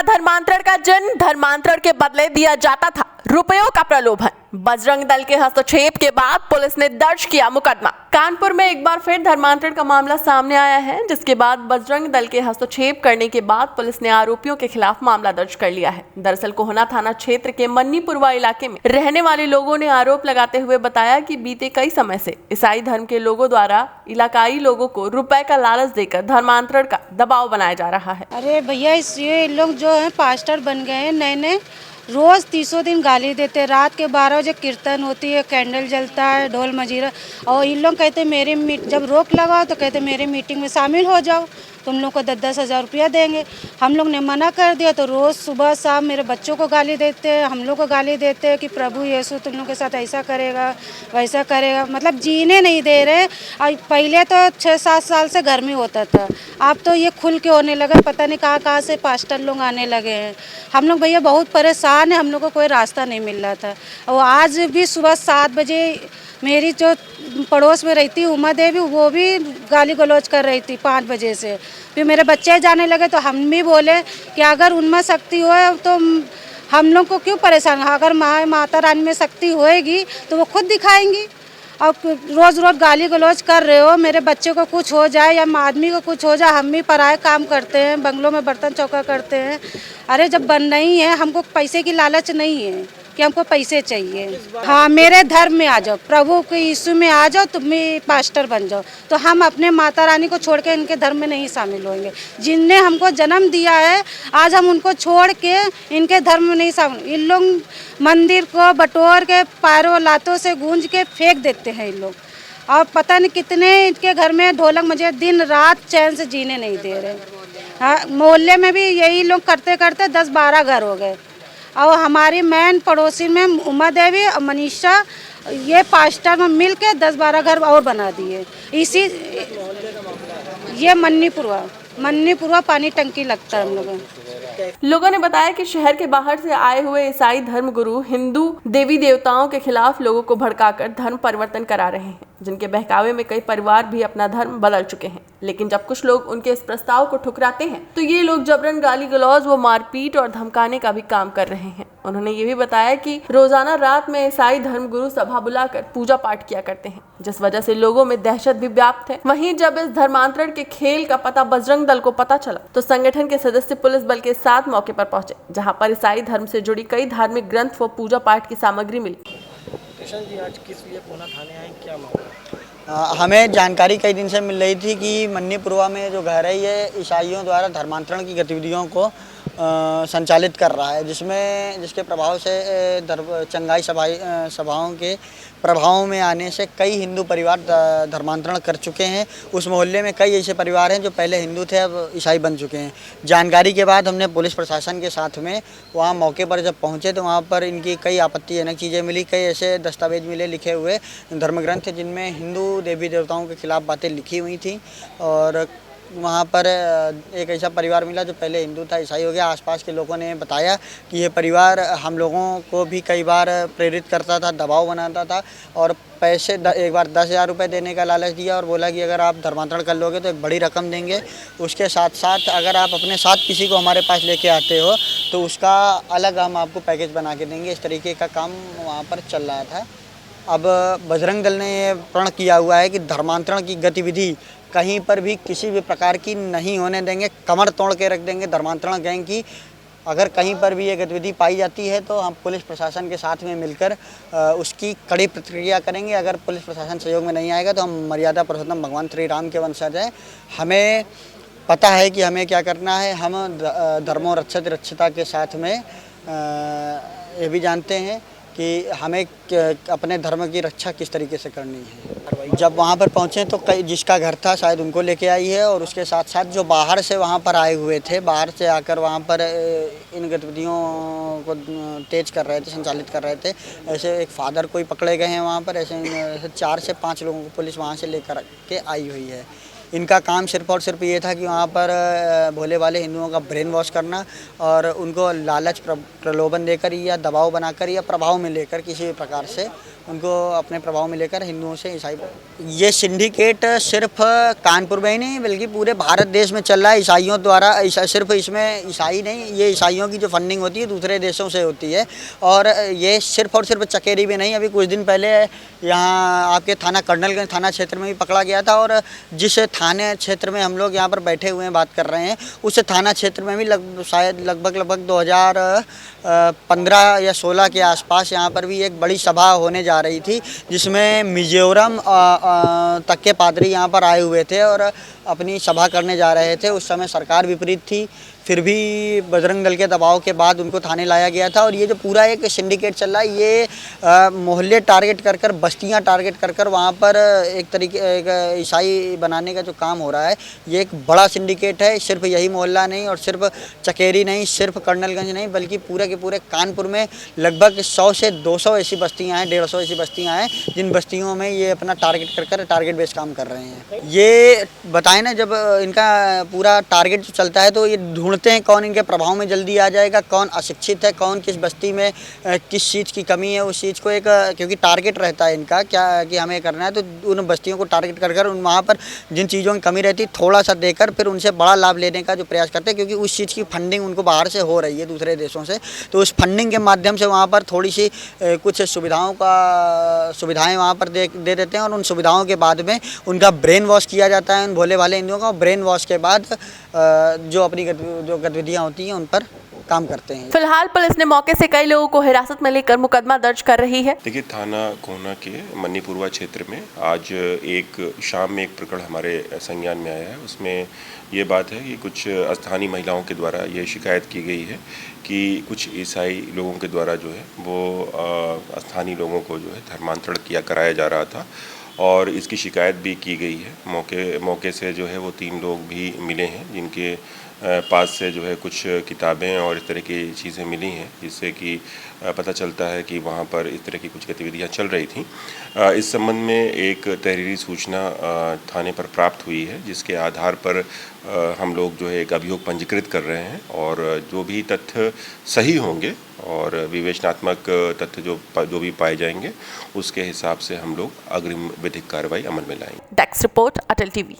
धर्मांतरण का जन्म धर्मांतरण के बदले दिया जाता था रुपयों का प्रलोभन। बजरंग दल के हस्तक्षेप के बाद पुलिस ने दर्ज किया मुकदमा। कानपुर में एक बार फिर धर्मांतरण का मामला सामने आया है, जिसके बाद बजरंग दल के हस्तक्षेप करने के बाद पुलिस ने आरोपियों के खिलाफ मामला दर्ज कर लिया है। दरअसल कोहना थाना क्षेत्र के मन्नीपुरवा इलाके में रहने वाले लोगों ने आरोप लगाते हुए बताया कि बीते कई समय से ईसाई धर्म के लोगों द्वारा इलाकाई लोगों को रुपए का लालच देकर धर्मांतरण का दबाव बनाया जा रहा है। अरे भैया, ये लोग जो है पास्टर बन गए हैं नए नए, रोज 30 दिन गाली देते हैं। रात के 12 बजे कीर्तन होती है, कैंडल जलता है, ढोल मजीरा, और इन लोग कहते जब रोक लगाओ तो कहते मेरी मीटिंग में शामिल हो जाओ, तुम लोग को 10-10 हज़ार रुपया देंगे। हम लोग ने मना कर दिया तो रोज़ सुबह शाम मेरे बच्चों को गाली देते हैं, हम लोग को गाली देते हैं कि प्रभु यीशु तुम लोग के साथ ऐसा करेगा वैसा करेगा, मतलब जीने नहीं दे रहे। और पहले तो 6-7 साल से घर में होता था, अब तो ये खुल के होने लगा। पता नहीं कहाँ से पास्टर लोग आने लगे हैं। हम लोग भैया बहुत परेशान है, हम लोग को कोई रास्ता नहीं मिल रहा था। और आज भी सुबह 7 बजे मेरी जो पड़ोस में रहती उमा देवी, वो भी गाली गलौज कर रही थी 5 बजे से। फिर मेरे बच्चे जाने लगे तो हम भी बोले कि अगर उनमें शक्ति हो तो हम लोग को क्यों परेशान। अगर माता रानी में शक्ति होएगी तो वो खुद दिखाएंगी। और रोज़ रोज़ गाली गलौज कर रहे हो, मेरे बच्चे को कुछ हो जाए या आदमी को कुछ हो जाए, हम भी पराए काम करते हैं, बंगलों में बर्तन चौका करते हैं। अरे जब बन नहीं है, हमको पैसे की लालच नहीं है कि हमको पैसे चाहिए। हाँ, मेरे धर्म में आ जाओ, प्रभु के यीशु में आ जाओ, तुम भी पास्टर बन जाओ, तो हम अपने माता रानी को छोड़ के इनके धर्म में नहीं शामिल होंगे। जिनने हमको जन्म दिया है, आज हम उनको छोड़ के इनके धर्म में नहीं शामिल। इन लोग मंदिर को बटोर के पैरों लातों से गूंज के फेंक देते हैं इन लोग। और पता नहीं कितने इनके घर में ढोलक मुझे दिन रात चैन से जीने नहीं दे रहे। हाँ, मोहल्ले में भी यही लोग करते करते 10-12 घर हो गए। और हमारी मैन पड़ोसी में उमा देवी और मनीषा, ये पास्टर में मिल के 10-12 घर और बना दिए। इसी ये मन्नीपुरवा पानी टंकी लगता है हम लोगों ने बताया कि शहर के बाहर से आए हुए ईसाई धर्मगुरु हिंदू देवी देवताओं के खिलाफ लोगों को भड़काकर धर्म परिवर्तन करा रहे हैं, जिनके बहकावे में कई परिवार भी अपना धर्म बदल चुके हैं। लेकिन जब कुछ लोग उनके इस प्रस्ताव को ठुकराते हैं तो ये लोग जबरन गाली गलौज व मारपीट और धमकाने का भी काम कर रहे हैं। उन्होंने ये भी बताया कि रोजाना रात में ईसाई धर्मगुरु सभा बुलाकर पूजा पाठ किया करते हैं, जिस वजह से लोगों में दहशत भी व्याप्त है। वहीं जब इस धर्मांतरण के खेल का पता बजरंग दल को पता चला तो संगठन के सदस्य पुलिस बल के साथ मौके पर पहुंचे, जहां पर ईसाई धर्म से जुड़ी कई धार्मिक ग्रंथ व पूजा पाठ की सामग्री मिली। किशन जी, आज किस लिए कोहना थाने आए, क्या मामला? हमें जानकारी कई दिन से मिल रही थी कि मन्नीपुरवा में जो घर है ये ईसाइयों द्वारा धर्मांतरण की गतिविधियों को संचालित कर रहा है, जिसके प्रभाव से चंगाई सभाओं के प्रभाव में आने से कई हिंदू परिवार धर्मांतरण कर चुके हैं। उस मोहल्ले में कई ऐसे परिवार हैं जो पहले हिंदू थे, अब ईसाई बन चुके हैं। जानकारी के बाद हमने पुलिस प्रशासन के साथ में वहाँ मौके पर जब पहुँचे तो वहाँ पर इनकी कई आपत्तिजनक चीज़ें मिली। कई ऐसे दस्तावेज मिले लिखे हुए धर्मग्रंथ जिनमें हिंदू देवी देवताओं के खिलाफ बातें लिखी हुई थी। और वहाँ पर एक ऐसा परिवार मिला जो पहले हिंदू था, ईसाई हो गया। आसपास के लोगों ने बताया कि ये परिवार हम लोगों को भी कई बार प्रेरित करता था, दबाव बनाता था और पैसे एक बार 10,000 रुपये देने का लालच दिया और बोला कि अगर आप धर्मांतरण कर लोगे तो एक बड़ी रकम देंगे। उसके साथ साथ अगर आप अपने साथ किसी को हमारे पास लेके आते हो तो उसका अलग हम आपको पैकेज बना के देंगे। इस तरीके का काम वहाँ पर चल रहा था। अब बजरंग दल ने ये प्रण किया हुआ है कि धर्मांतरण की गतिविधि कहीं पर भी किसी भी प्रकार की नहीं होने देंगे। कमर तोड़ के रख देंगे धर्मांतरण गैंग की। अगर कहीं पर भी ये गतिविधि पाई जाती है तो हम पुलिस प्रशासन के साथ में मिलकर उसकी कड़ी प्रतिक्रिया करेंगे। अगर पुलिस प्रशासन सहयोग में नहीं आएगा तो हम मर्यादा पुरुषोत्तम भगवान श्री राम के वंशज हैं। हमें पता है कि हमें क्या करना है। हम धर्मों रक्षता के साथ में ये भी जानते हैं कि हमें अपने धर्म की रक्षा किस तरीके से करनी है। जब वहाँ पर पहुँचे तो कई जिसका घर था शायद उनको लेके आई है और उसके साथ साथ जो बाहर से वहाँ पर आए हुए थे, बाहर से आकर वहाँ पर इन गतिविधियों को तेज कर रहे थे, संचालित कर रहे थे। ऐसे एक फादर कोई पकड़े गए हैं वहाँ पर। ऐसे 4 से 5 लोगों को पुलिस वहाँ से लेकर के आई हुई है। इनका काम सिर्फ और सिर्फ ये था कि वहाँ पर भोले वाले हिंदुओं का ब्रेन वॉश करना और उनको लालच प्रलोभन देकर या दबाव बनाकर या प्रभाव में लेकर किसी भी प्रकार से उनको अपने प्रभाव में लेकर हिंदुओं से ईसाई, ये सिंडिकेट सिर्फ कानपुर में ही नहीं बल्कि पूरे भारत देश में चल रहा है ईसाइयों द्वारा। सिर्फ इसमें ईसाई नहीं, ये ईसाइयों की जो फंडिंग होती है दूसरे देशों से होती है। और ये सिर्फ और सिर्फ चकेरी में नहीं, अभी कुछ दिन पहले यहाँ आपके थाना कर्नलगंज थाना क्षेत्र में भी पकड़ा गया था। और जिस थाने क्षेत्र में हम लोग यहाँ पर बैठे हुए हैं बात कर रहे हैं, उस थाना क्षेत्र में भी शायद लगभग 2015 या 16 के आसपास यहाँ पर भी एक बड़ी सभा होने जा रही थी, जिसमें मिजोरम तक के पादरी यहाँ पर आए हुए थे और अपनी सभा करने जा रहे थे। उस समय सरकार विपरीत थी, फिर भी बजरंग दल के दबाव के बाद उनको थाने लाया गया था। और ये जो पूरा एक सिंडिकेट चल रहा है, ये मोहल्ले टारगेट कर कर, बस्तियाँ टारगेट कर कर वहाँ पर एक तरीके एक ईसाई बनाने का जो काम हो रहा है, ये एक बड़ा सिंडिकेट है। सिर्फ यही मोहल्ला नहीं और सिर्फ चकेरी नहीं, सिर्फ कर्नलगंज नहीं, बल्कि पूरे के पूरे कानपुर में लगभग 100 से 200 ऐसी बस्तियाँ हैं, 150 ऐसी बस्तियाँ हैं, जिन बस्तियों में ये अपना टारगेट कर कर टारगेट बेस्ड काम कर रहे हैं। ये बताएं ना, जब इनका पूरा टारगेट जो चलता है तो ये ढूंढते हैं कौन इनके प्रभाव में जल्दी आ जाएगा, कौन अशिक्षित है, कौन किस बस्ती में किस चीज़ की कमी है, उस चीज़ को एक क्योंकि टारगेट रहता है इनका क्या कि हमें करना है, तो उन बस्तियों को टारगेट कर कर उन वहाँ पर जिन चीज़ों की कमी रहती है थोड़ा सा देकर फिर उनसे बड़ा लाभ लेने का जो प्रयास करते हैं, क्योंकि उस चीज़ की फंडिंग उनको बाहर से हो रही है दूसरे देशों से। तो उस फंडिंग के माध्यम से वहाँ पर थोड़ी सी कुछ सुविधाएँ वहाँ पर दे देते हैं और उन सुविधाओं के बाद में उनका ब्रेन वॉश किया जाता है उन भोले भाले हिंदुओं का। ब्रेन वॉश के बाद जो अपनी जो गतिविधियाँ होती हैं उन पर काम करते हैं। फिलहाल पुलिस ने मौके से कई लोगों को हिरासत में लेकर मुकदमा दर्ज कर रही है। देखिए, थाना कोहना के मन्नीपुरवा क्षेत्र में आज एक शाम में एक प्रकरण हमारे संज्ञान में आया है। उसमें ये बात है कि कुछ स्थानीय महिलाओं के द्वारा ये शिकायत की गई है कि कुछ ईसाई लोगों के द्वारा जो है वो स्थानीय लोगों को जो है धर्मांतरण कराया जा रहा था और इसकी शिकायत भी की गई है। मौके से जो है वो 3 लोग भी मिले हैं, जिनके पास से जो है कुछ किताबें और इस तरह की चीज़ें मिली हैं, जिससे कि पता चलता है कि वहाँ पर इस तरह की कुछ गतिविधियाँ चल रही थीं। इस संबंध में एक तहरीरी सूचना थाने पर प्राप्त हुई है, जिसके आधार पर हम लोग जो है एक अभियोग पंजीकृत कर रहे हैं और जो भी तथ्य सही होंगे और विवेचनात्मक तथ्य जो भी पाए जाएंगे, उसके हिसाब से हम लोग अग्रिम विधिक कार्रवाई अमल में लाएंगे। डेस्क रिपोर्ट, अटल टीवी।